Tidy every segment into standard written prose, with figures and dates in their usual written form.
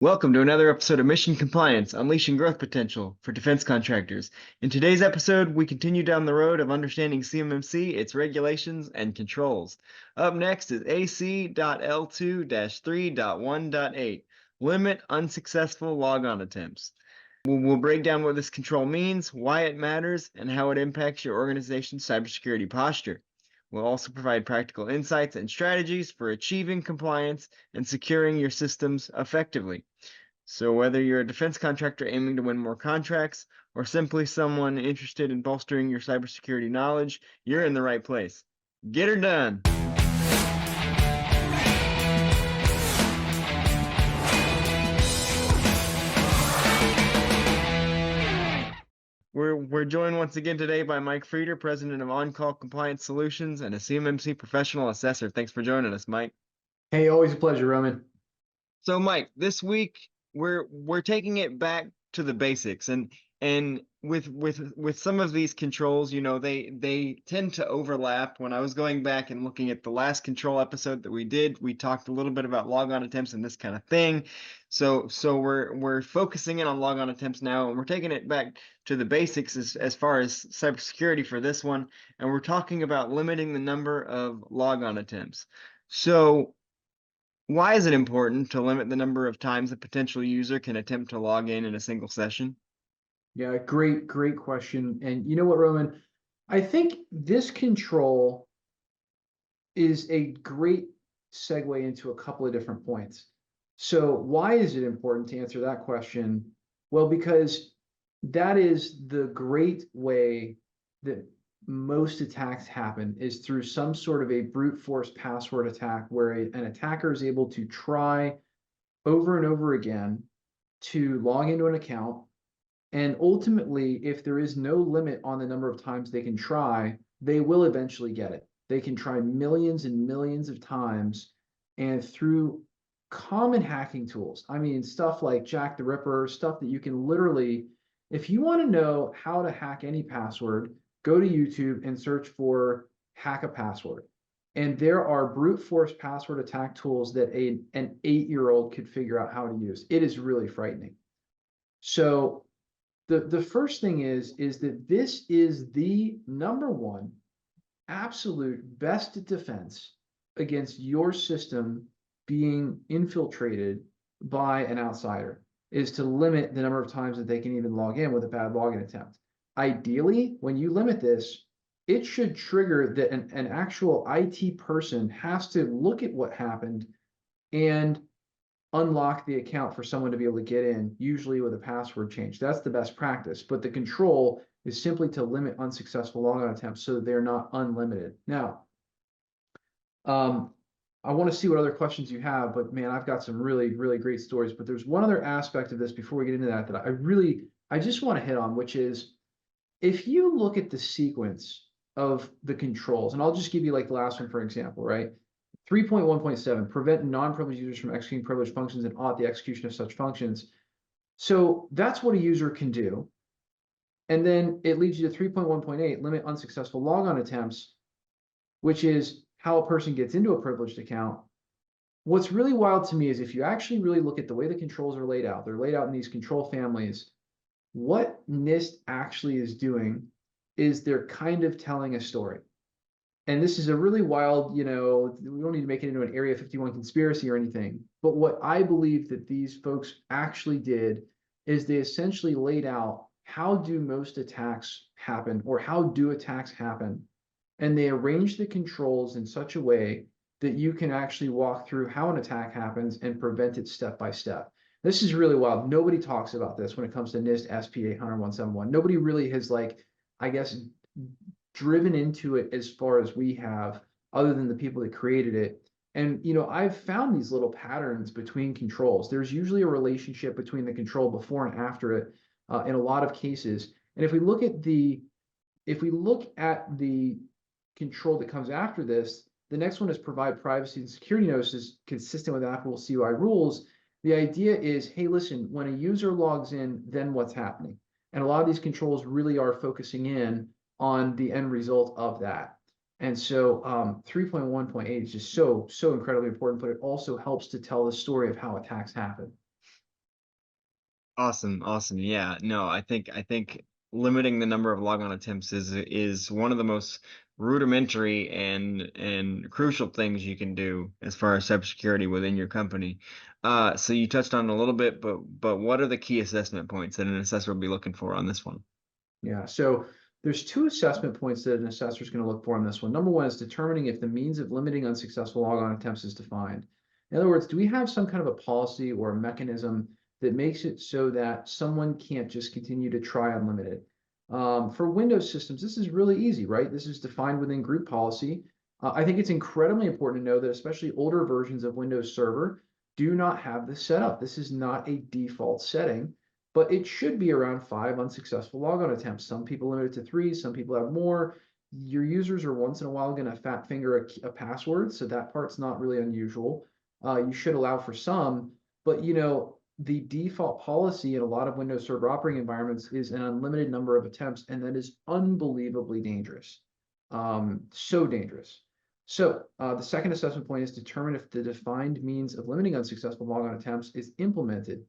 Welcome to another episode of Mission Compliance, Unleashing Growth Potential for Defense Contractors. In today's episode, we continue down the road of understanding CMMC, its regulations, and controls. Up next is AC L2-3.1.8, Limit Unsuccessful Logon Attempts. We'll break down what this control means, why it matters, and how it impacts your organization's cybersecurity posture. We'll also provide practical insights and strategies for achieving compliance and securing your systems effectively. So whether you're a defense contractor aiming to win more contracts or simply someone interested in bolstering your cybersecurity knowledge, you're in the right place. Get her done! We're joined once again today by Mike Frieder, President of On-Call Compliance Solutions and a CMMC Professional Assessor. Thanks for joining us, Mike. Hey, always a pleasure, Roman. So, Mike, this week we're taking it back to the basics, and with some of these controls, you know, they tend to overlap. When I was going back and looking at the last control episode that we did, we talked a little bit about logon attempts and this kind of thing. So we're focusing in on logon attempts now, and we're taking it back to the basics as far as cybersecurity for this one, and we're talking about limiting the number of logon attempts. So why is it important to limit the number of times a potential user can attempt to log in a single session? Yeah, great question. And you know what, Roman? I think this control is a great segue into a couple of different points. So why is it important to answer that question? Well, because that is the great way that most attacks happen, is through some sort of a brute force password attack where an attacker is able to try over and over again to log into an account. And ultimately, if there is no limit on the number of times they can try, they will eventually get it. They can try millions and millions of times, and through common hacking tools, I mean, stuff like Jack the Ripper, stuff that you can literally, if you want to know how to hack any password, go to YouTube and search for hack a password. And there are brute force password attack tools that an 8-year-old could figure out how to use. It is really frightening. So the first thing is that this is the number one absolute best defense against your system being infiltrated by an outsider, is to limit the number of times that they can even log in with a bad login attempt. Ideally, when you limit this, it should trigger that an actual IT person has to look at what happened and unlock the account for someone to be able to get in, usually with a password change. That's the best practice. But the control is simply to limit unsuccessful logon attempts so that they're not unlimited. Now, I want to see what other questions you have, but man, I've got some really great stories. But there's one other aspect of this before we get into that I just want to hit on, which is, if you look at the sequence of the controls, and I'll just give you like the last one, for example, right? 3.1.7, prevent non-privileged users from executing privileged functions and audit the execution of such functions. So that's what a user can do. And then it leads you to 3.1.8, limit unsuccessful logon attempts, which is how a person gets into a privileged account. What's really wild to me is if you actually really look at the way the controls are laid out, they're laid out in these control families. What NIST actually is doing is they're kind of telling a story. And this is a really wild, you know, we don't need to make it into an Area 51 conspiracy or anything. But what I believe that these folks actually did is they essentially laid out how do most attacks happen, or how do attacks happen? And they arranged the controls in such a way that you can actually walk through how an attack happens and prevent it step by step. This is really wild. Nobody talks about this when it comes to NIST SP 800-171. Nobody really has, like, I guess, driven into it as far as we have, other than the people that created it. And, you know, I've found these little patterns between controls. There's usually a relationship between the control before and after it in a lot of cases. And if we look at the control that comes after this, the next one is provide privacy and security notices consistent with applicable CUI rules. The idea is, hey, listen, when a user logs in, then what's happening? And a lot of these controls really are focusing in on the end result of that. And so 3.1.8 is just so incredibly important, but it also helps to tell the story of how attacks happen. Awesome, awesome. Yeah, no, I think limiting the number of logon attempts is one of the most rudimentary and crucial things you can do as far as cybersecurity within your company. So you touched on it a little bit, but what are the key assessment points that an assessor will be looking for on this one? Yeah, so there's two assessment points that an assessor is going to look for on this one. Number one is determining if the means of limiting unsuccessful logon attempts is defined. In other words, do we have some kind of a policy or a mechanism that makes it so that someone can't just continue to try unlimited? For Windows systems, this is really easy, right? This is defined within group policy. I think it's incredibly important to know that especially older versions of Windows Server do not have this set up. This is not a default setting, but it should be around 5 unsuccessful logon attempts. Some people limit it to 3, some people have more. Your users are once in a while going to fat finger a password, so that part's not really unusual. You should allow for some, but the default policy in a lot of Windows Server operating environments is an unlimited number of attempts, and that is unbelievably dangerous. So dangerous. So the second assessment point is determine if the defined means of limiting unsuccessful logon attempts is implemented,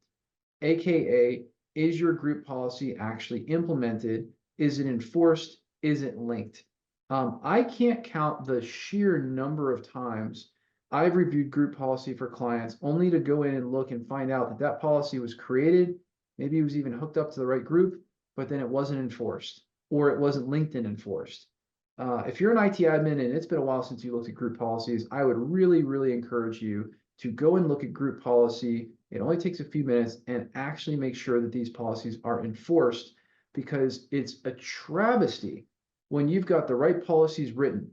aka is your group policy actually implemented? Is it enforced? Is it linked? I can't count the sheer number of times I've reviewed group policy for clients only to go in and look and find out that that policy was created, maybe it was even hooked up to the right group, but then it wasn't enforced or it wasn't linked and enforced. If you're an IT admin and it's been a while since you looked at group policies, I would really, really encourage you to go and look at group policy. It only takes a few minutes and actually make sure that these policies are enforced, because it's a travesty when you've got the right policies written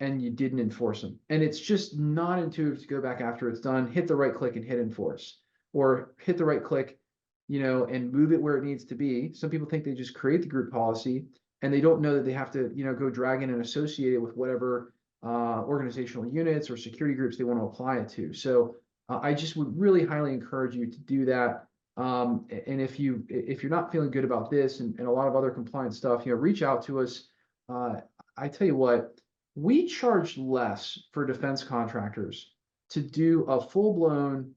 and you didn't enforce them. And it's just not intuitive to go back after it's done, hit the right click and hit enforce, or hit the right click, and move it where it needs to be. Some people think they just create the group policy and they don't know that they have to, go drag in and associate it with whatever organizational units or security groups they want to apply it to. So I just would really highly encourage you to do that. And if you're not feeling good about this and a lot of other compliance stuff, reach out to us. I tell you what, we charge less for defense contractors to do a full-blown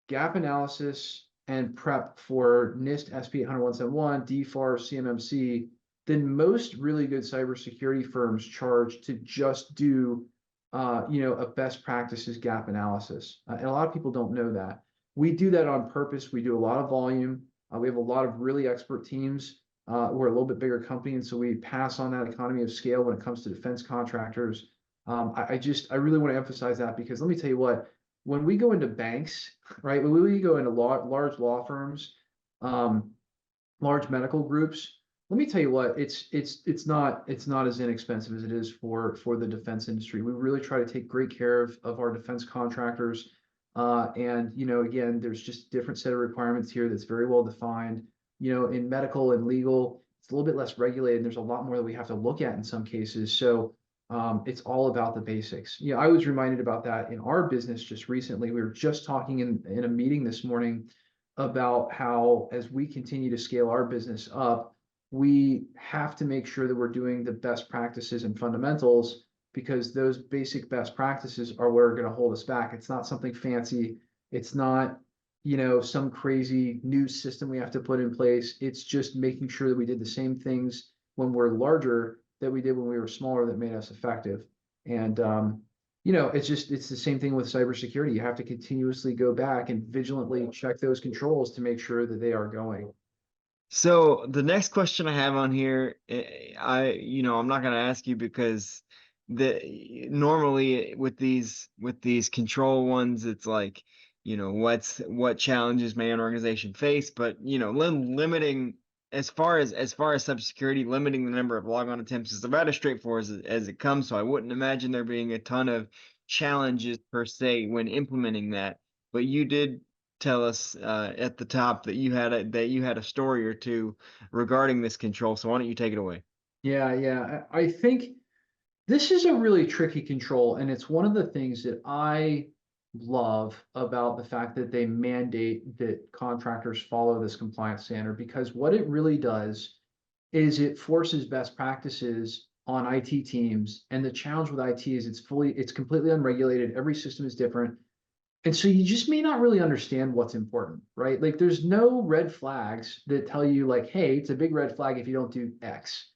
gap analysis and prep for NIST SP 800-171, DFARS, CMMC than most really good cybersecurity firms charge to just do a best practices gap analysis. And a lot of people don't know that. We do that on purpose. We do a lot of volume. We have a lot of really expert teams. We're a little bit bigger company, and so we pass on that economy of scale when it comes to defense contractors. I really want to emphasize that, because let me tell you what, when we go into banks, right, when we go into large law firms, large medical groups, let me tell you what, it's not as inexpensive as it is for the defense industry. We really try to take great care of our defense contractors. And again, there's just a different set of requirements here that's very well defined. In medical and legal, it's a little bit less regulated, and there's a lot more that we have to look at in some cases. So it's all about the basics. I was reminded about that in our business just recently. We were just talking in a meeting this morning about how, as we continue to scale our business up, we have to make sure that we're doing the best practices and fundamentals, because those basic best practices are what are going to hold us back. It's not something fancy. It's not, some crazy new system we have to put in place. It's just making sure that we did the same things when we're larger that we did when we were smaller that made us effective. And, it's the same thing with cybersecurity. You have to continuously go back and vigilantly check those controls to make sure that they are going. So the next question I have on here, I'm not going to ask you, because normally with these control ones, it's like, what challenges may an organization face, but limiting, as far as cybersecurity, limiting the number of logon attempts is about as straightforward as it comes. So I wouldn't imagine there being a ton of challenges per se when implementing that. But you did tell us at the top that you had a story or two regarding this control. So why don't you take it away? Yeah. I think this is a really tricky control, and it's one of the things that I love about the fact that they mandate that contractors follow this compliance standard, because what it really does is it forces best practices on IT teams. And the challenge with IT is it's completely unregulated. Every system is different. And so you just may not really understand what's important, right? Like there's no red flags that tell you like, hey, it's a big red flag if you don't do X.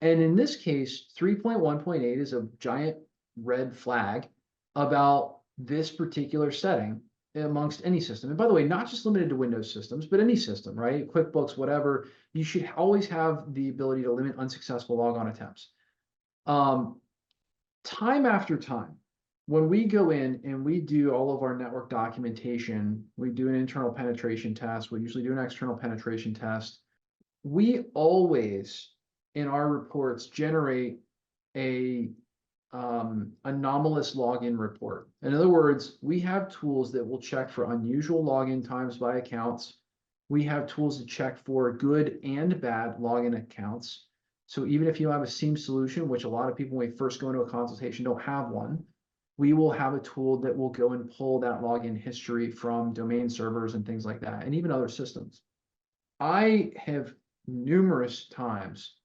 And in this case, 3.1.8 is a giant red flag about this particular setting amongst any system. And by the way, not just limited to Windows systems, but any system, right? QuickBooks, whatever, you should always have the ability to limit unsuccessful logon attempts. Time after time, when we go in and we do all of our network documentation, we do an internal penetration test, we usually do an external penetration test. We always, in our reports, generate a anomalous login report. In other words, we have tools that will check for unusual login times by accounts. We have tools to check for good and bad login accounts. So even if you have a SIEM solution, which a lot of people when we first go into a consultation don't have one, we will have a tool that will go and pull that login history from domain servers and things like that, and even other systems. I have numerous times,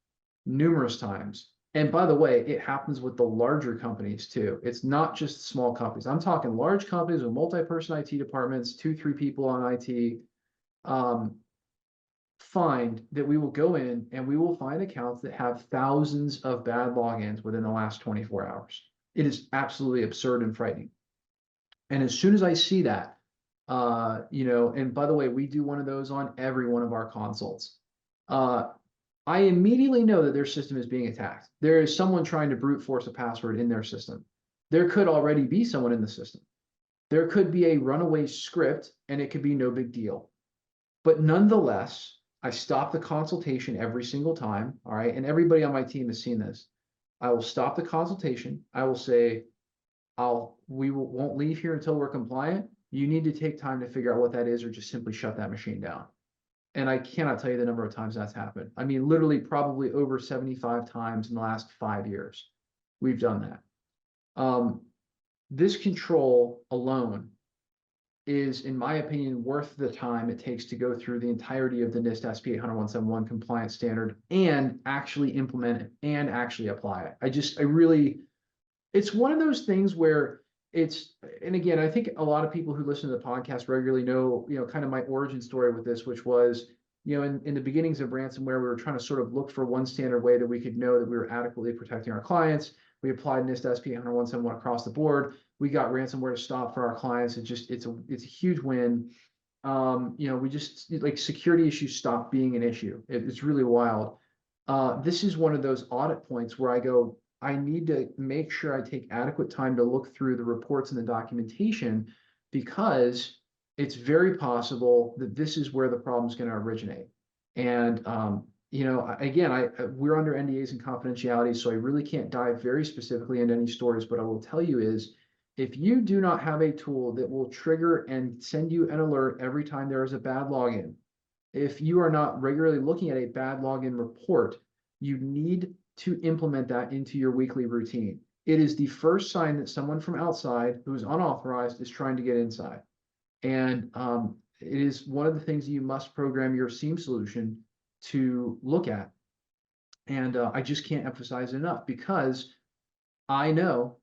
and by the way, it happens with the larger companies too. It's not just small companies. I'm talking large companies with multi-person IT departments, 2, 3 people on IT. Find that we will go in and we will find accounts that have thousands of bad logins within the last 24 hours. It is absolutely absurd and frightening. And as soon as I see that, and by the way, we do one of those on every one of our consults. I immediately know that their system is being attacked. There is someone trying to brute force a password in their system. There could already be someone in the system. There could be a runaway script and it could be no big deal. But nonetheless, I stop the consultation every single time, all right? And everybody on my team has seen this. I will stop the consultation. I will say, won't leave here until we're compliant. You need to take time to figure out what that is or just simply shut that machine down. And I cannot tell you the number of times that's happened. I mean, literally probably over 75 times in the last 5 years, we've done that. This control alone is, in my opinion, worth the time it takes to go through the entirety of the NIST SP 800-171 compliance standard and actually implement it and actually apply it. It's one of those things where and again, I think a lot of people who listen to the podcast regularly know, kind of my origin story with this, which was, in the beginnings of ransomware, we were trying to sort of look for one standard way that we could know that we were adequately protecting our clients. We applied NIST SP 800-171 across the board. We got ransomware to stop for our clients. It's a huge win. We just like security issues stop being an issue. It's really wild. This is one of those audit points where I go, I need to make sure I take adequate time to look through the reports and the documentation, because it's very possible that this is where the problem is going to originate. And, again, we're under NDAs and confidentiality, so I really can't dive very specifically into any stories. But I will tell you is, if you do not have a tool that will trigger and send you an alert every time there is a bad login, if you are not regularly looking at a bad login report, you need to implement that into your weekly routine. It is the first sign that someone from outside who is unauthorized is trying to get inside. And it is one of the things you must program your SIEM solution to look at. And I just can't emphasize it enough, because I know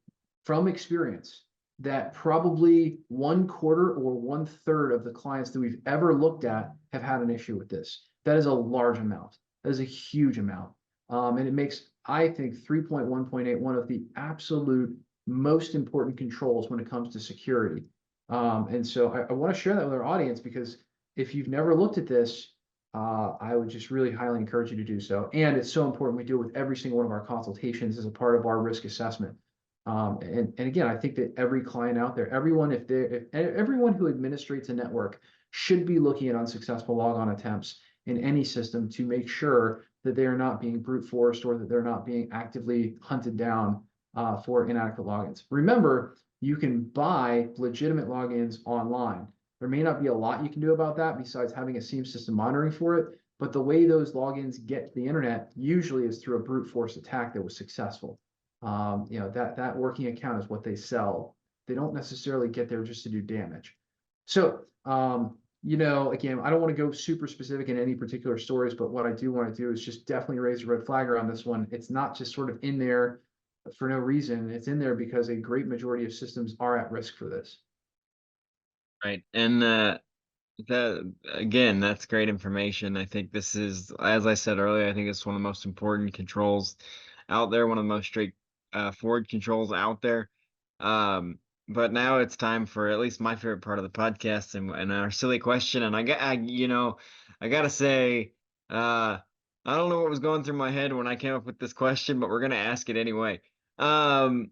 from experience that probably 1/4 or 1/3 of the clients that we've ever looked at have had an issue with this. That is a large amount. That is a huge amount. And it makes, I think, 3.1.8 one of the absolute most important controls when it comes to security. And so I want to share that with our audience, because if you've never looked at this, I would just really highly encourage you to do so. And it's so important we do it with every single one of our consultations as a part of our risk assessment. And again, I think that every client out there, everyone who administrates a network should be looking at unsuccessful logon attempts in any system to make sure that they are not being brute forced or that they're not being actively hunted down for inadequate logins. Remember, you can buy legitimate logins online. There may not be a lot you can do about that besides having a SIEM system monitoring for it, but the way those logins get to the internet usually is through a brute force attack that was successful. That working account is what they sell. They don't necessarily get there just to do damage. So, again, I don't want to go super specific in any particular stories, but what I do want to do is just definitely raise a red flag around this one. It's not just sort of in there for no reason. It's in there because a great majority of systems are at risk for this. Right. And that again, that's great information. I think this is, as I said earlier, I think it's one of the most important controls out there, one of the most straightforward controls out there. But now it's time for at least my favorite part of the podcast and our silly question. And I gotta say, I don't know what was going through my head when I came up with this question, but we're gonna ask it anyway. Um,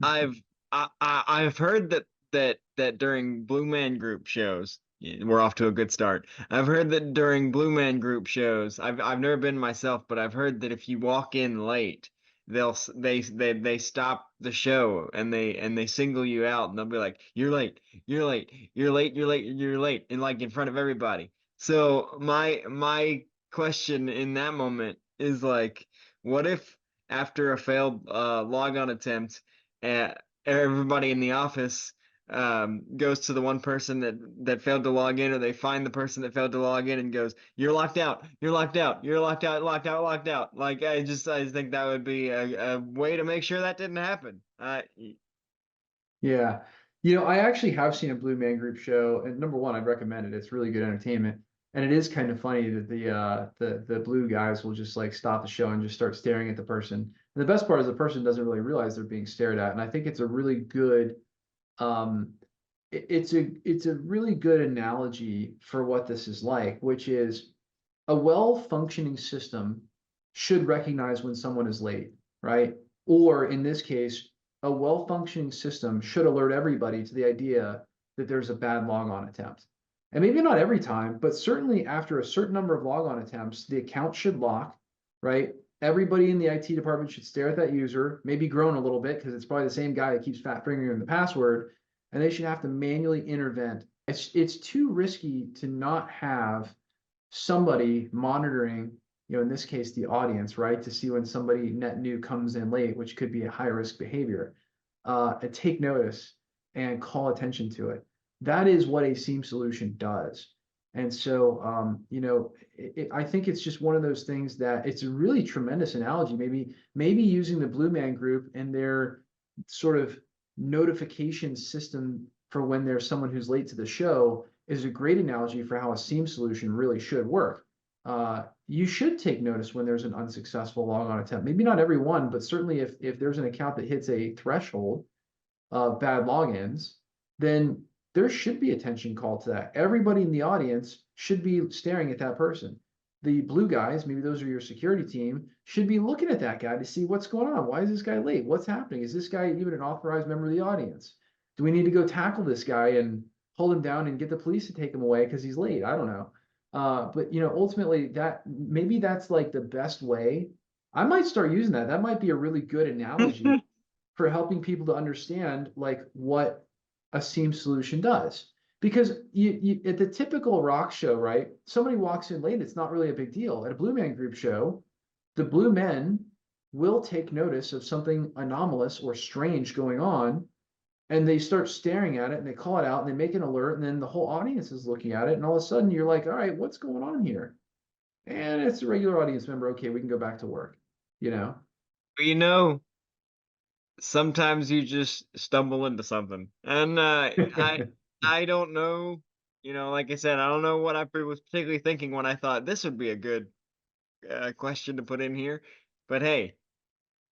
I've I've heard that during Blue Man Group shows, yeah, we're off to a good start. I've heard that during Blue Man Group shows, I've never been myself, but I've heard that if you walk in late, they stop the show and they single you out and they'll be like, "You're late, you're late, you're late, you're late, you're late," and like in front of everybody. So my question in that moment is like, what if after a failed logon attempt, uh, everybody in the office goes to the one person that failed to log in, or they find the person that failed to log in and goes, "You're locked out, you're locked out, you're locked out, locked out, locked out." Like I just think that would be a way to make sure that didn't happen. Yeah. You know, I actually have seen a Blue Man Group show, and number one, I'd recommend it. It's really good entertainment. And it is kind of funny that the blue guys will just like stop the show and just start staring at the person. And the best part is the person doesn't really realize they're being stared at. And I think it's a really good um it's a really good analogy for what this is like, which is a well-functioning system should recognize when someone is late, right? Or in this case, a well-functioning system should alert everybody to the idea that there's a bad logon attempt. And maybe not every time, but certainly after a certain number of logon attempts, the account should lock, right? Everybody in the IT department should stare at that user, maybe groan a little bit because it's probably the same guy that keeps fat fingering the password, and they should have to manually intervene. It's too risky to not have somebody monitoring, in this case, the audience, right, to see when somebody net new comes in late, which could be a high risk behavior, and take notice and call attention to it. That is what a SIEM solution does. And so, I think it's just one of those things that it's a really tremendous analogy. Maybe using the Blue Man Group and their sort of notification system for when there's someone who's late to the show is a great analogy for how a SIEM solution really should work. You should take notice when there's an unsuccessful logon attempt. Maybe not every one, but certainly if there's an account that hits a threshold of bad logins, then there should be attention called to that. Everybody in the audience should be staring at that person. The blue guys, maybe those are your security team, should be looking at that guy to see what's going on. Why is this guy late? What's happening? Is this guy even an authorized member of the audience? Do we need to go tackle this guy and hold him down and get the police to take him away because he's late? I don't know. But ultimately maybe that's like the best way. I might start using that. That might be a really good analogy for helping people to understand like what a SIEM solution does. Because you at the typical rock show, right? Somebody walks in late, it's not really a big deal. At a Blue Man Group show, the blue men will take notice of something anomalous or strange going on, and they start staring at it and they call it out and they make an alert, and then the whole audience is looking at it, and all of a sudden you're like, all right, what's going on here? And it's a regular audience member. Okay, we can go back to work, you know? you know, sometimes you just stumble into something, and I don't know. Like I said, I don't know what I was particularly thinking when I thought this would be a good question to put in here, but hey,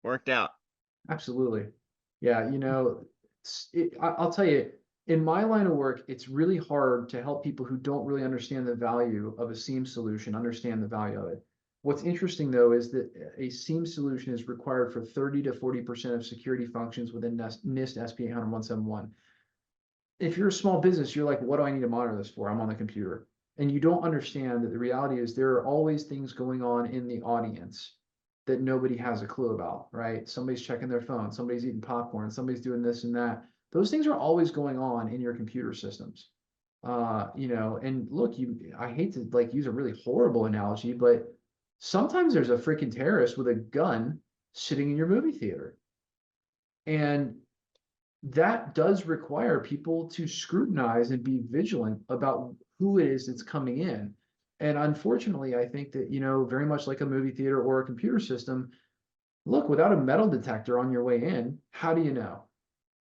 worked out. Absolutely. Yeah, I'll tell you, in my line of work, it's really hard to help people who don't really understand the value of a SIEM solution understand the value of it. What's interesting though is that a SIEM solution is required for 30 to 40% of security functions within NIST SP 800-171. If you're a small business, you're like, what do I need to monitor this for? I'm on the computer. And you don't understand that the reality is there are always things going on in the audience that nobody has a clue about, right? Somebody's checking their phone, somebody's eating popcorn, somebody's doing this and that. Those things are always going on in your computer systems. And look, I hate to like use a really horrible analogy, but sometimes there's a freaking terrorist with a gun sitting in your movie theater. And that does require people to scrutinize and be vigilant about who it is that's coming in. And unfortunately, I think that, very much like a movie theater or a computer system, look, without a metal detector on your way in, how do you know?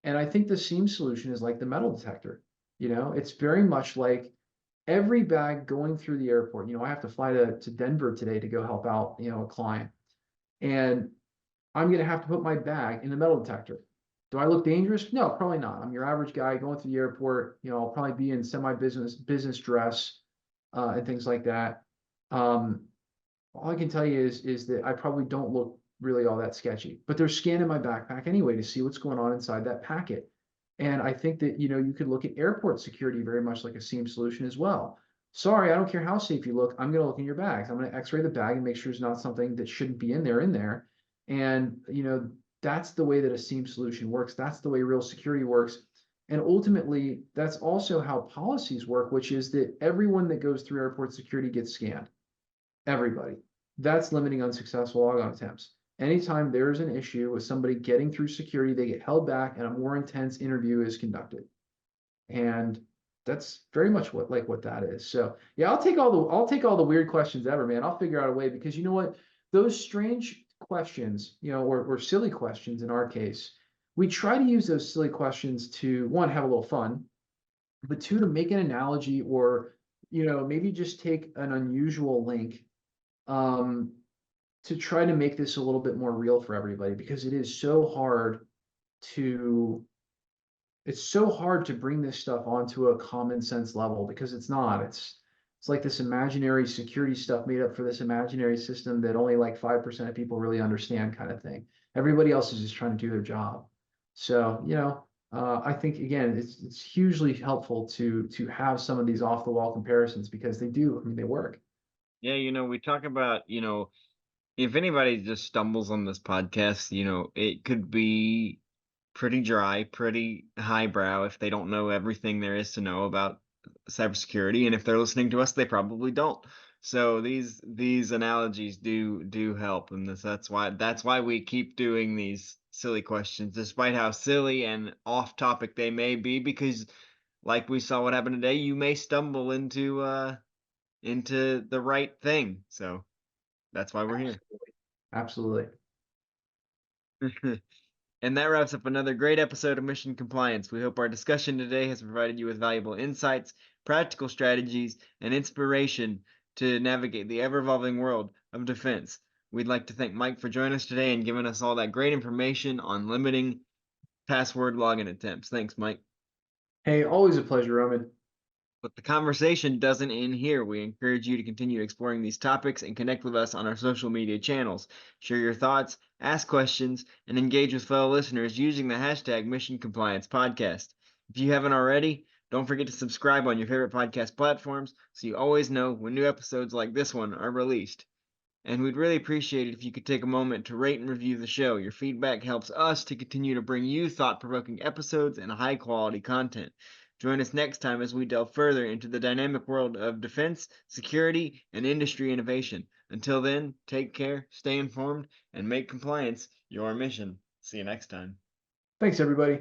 And I think the SIEM solution is like the metal detector. It's very much like every bag going through the airport. I have to fly to Denver today to go help out, a client. And I'm going to have to put my bag in the metal detector. Do I look dangerous? No, probably not. I'm your average guy going through the airport. I'll probably be in business dress, and things like that. All I can tell you is that I probably don't look really all that sketchy, but they're scanning my backpack anyway to see what's going on inside that packet. And I think that, you could look at airport security very much like a SIEM solution as well. Sorry, I don't care how safe you look. I'm going to look in your bags. I'm going to x-ray the bag and make sure it's not something that shouldn't be in there. And, that's the way that a SIEM solution works. That's the way real security works. And ultimately, that's also how policies work, which is that everyone that goes through airport security gets scanned. Everybody. That's limiting unsuccessful logon attempts. Anytime there's an issue with somebody getting through security, they get held back and a more intense interview is conducted. And that's very much what that is. So yeah, I'll take all the weird questions ever, man. I'll figure out a way, because you know what? Those strange questions, or silly questions in our case, we try to use those silly questions to, one, have a little fun, but two, to make an analogy, or maybe just take an unusual link, um, to try to make this a little bit more real for everybody, because it's so hard to bring this stuff onto a common sense level, because it's not. It's like this imaginary security stuff made up for this imaginary system that only like 5% of people really understand, kind of thing. Everybody else is just trying to do their job. So, I think again, it's hugely helpful to have some of these off the wall comparisons, because they work. Yeah, we talk about, if anybody just stumbles on this podcast, it could be pretty dry, pretty highbrow if they don't know everything there is to know about cybersecurity. And if they're listening to us, they probably don't. So these analogies do help, and that's why we keep doing these silly questions, despite how silly and off topic they may be, because like we saw what happened today, you may stumble into the right thing. So that's why we're here. Absolutely. And that wraps up another great episode of Mission Compliance. We hope our discussion today has provided you with valuable insights, practical strategies, and inspiration to navigate the ever-evolving world of defense. We'd like to thank Mike for joining us today and giving us all that great information on limiting password login attempts. Thanks, Mike. Hey, always a pleasure, Roman. But the conversation doesn't end here. We encourage you to continue exploring these topics and connect with us on our social media channels. Share your thoughts, ask questions, and engage with fellow listeners using the hashtag Mission Compliance Podcast. If you haven't already, don't forget to subscribe on your favorite podcast platforms so you always know when new episodes like this one are released. And we'd really appreciate it if you could take a moment to rate and review the show. Your feedback helps us to continue to bring you thought-provoking episodes and high-quality content. Join us next time as we delve further into the dynamic world of defense, security, and industry innovation. Until then, take care, stay informed, and make compliance your mission. See you next time. Thanks, everybody.